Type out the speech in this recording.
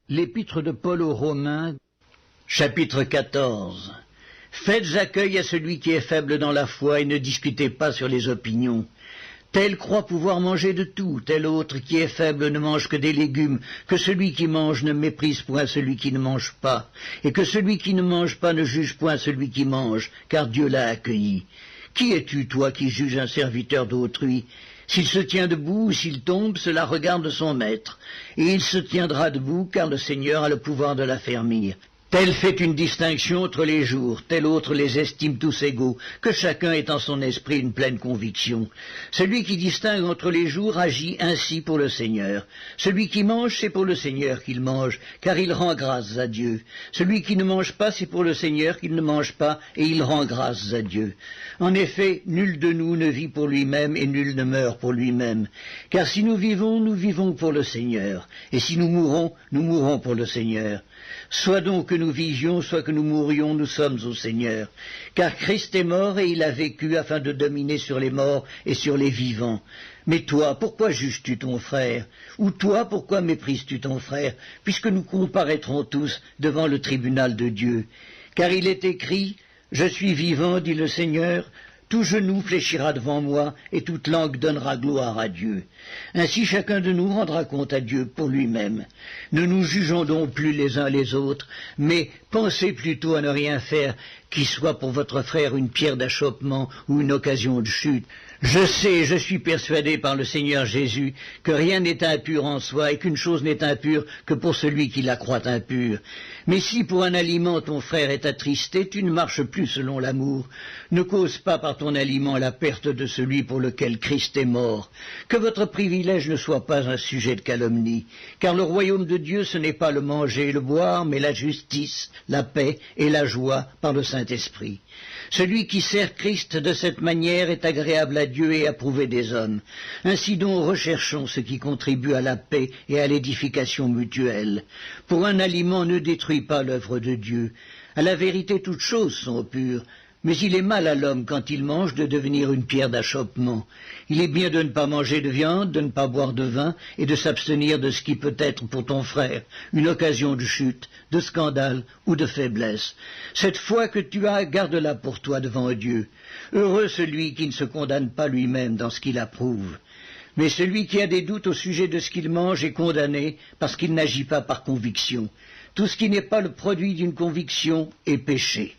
L'épître de Paul aux Romains, chapitre 14. Faites accueil à celui qui est faible dans la foi et ne discutez pas sur les opinions. Tel croit pouvoir manger de tout, tel autre qui est faible ne mange que des légumes, que celui qui mange ne méprise point celui qui ne mange pas, et que celui qui ne mange pas ne juge point celui qui mange, car Dieu l'a accueilli. Qui es-tu, toi, qui juges un serviteur d'autrui? S'il se tient debout ou s'il tombe, cela regarde son maître, et il se tiendra debout, car le Seigneur a le pouvoir de l'affermir. Tel fait une distinction entre les jours, tel autre les estime tous égaux, que chacun ait en son esprit une pleine conviction. Celui qui distingue entre les jours agit ainsi pour le Seigneur. Celui qui mange, c'est pour le Seigneur qu'il mange, car il rend grâce à Dieu. Celui qui ne mange pas, c'est pour le Seigneur qu'il ne mange pas, et il rend grâce à Dieu. En effet, nul de nous ne vit pour lui-même, et nul ne meurt pour lui-même. Car si nous vivons pour le Seigneur, et si nous mourrons pour le Seigneur. Soit donc que nous vivions, soit que nous mourions, nous sommes au Seigneur. Car Christ est mort et il a vécu afin de dominer sur les morts et sur les vivants. Mais toi, pourquoi juges-tu ton frère? Ou toi, pourquoi méprises-tu ton frère? Puisque nous comparaîtrons tous devant le tribunal de Dieu. Car il est écrit, « Je suis vivant, dit le Seigneur, tout genou fléchira devant moi, et toute langue donnera gloire à Dieu. Ainsi chacun de nous rendra compte à Dieu pour lui-même. Ne nous jugeons donc plus les uns les autres, mais pensez plutôt à ne rien faire qui soit pour votre frère une pierre d'achoppement ou une occasion de chute. Je suis persuadé par le Seigneur Jésus que rien n'est impur en soi et qu'une chose n'est impure que pour celui qui la croit impure. Mais si pour un aliment ton frère est attristé, tu ne marches plus selon l'amour. Ne cause pas par ton aliment la perte de celui pour lequel Christ est mort. Que votre privilège ne soit pas un sujet de calomnie, car le royaume de Dieu ce n'est pas le manger et le boire, mais la justice, la paix et la joie par le Saint-Esprit. Celui qui sert Christ de cette manière est agréable à Dieu et approuvé des hommes. Ainsi donc recherchons ce qui contribue à la paix et à l'édification mutuelle. Pour un aliment ne détruit pas l'œuvre de Dieu. À la vérité toutes choses sont pures, mais il est mal à l'homme quand il mange de devenir une pierre d'achoppement. Il est bien de ne pas manger de viande, de ne pas boire de vin et de s'abstenir de ce qui peut être pour ton frère une occasion de chute, de scandale ou de faiblesse. Cette foi que tu as, garde-la pour toi devant Dieu. Heureux celui qui ne se condamne pas lui-même dans ce qu'il approuve. Mais celui qui a des doutes au sujet de ce qu'il mange est condamné parce qu'il n'agit pas par conviction. Tout ce qui n'est pas le produit d'une conviction est péché.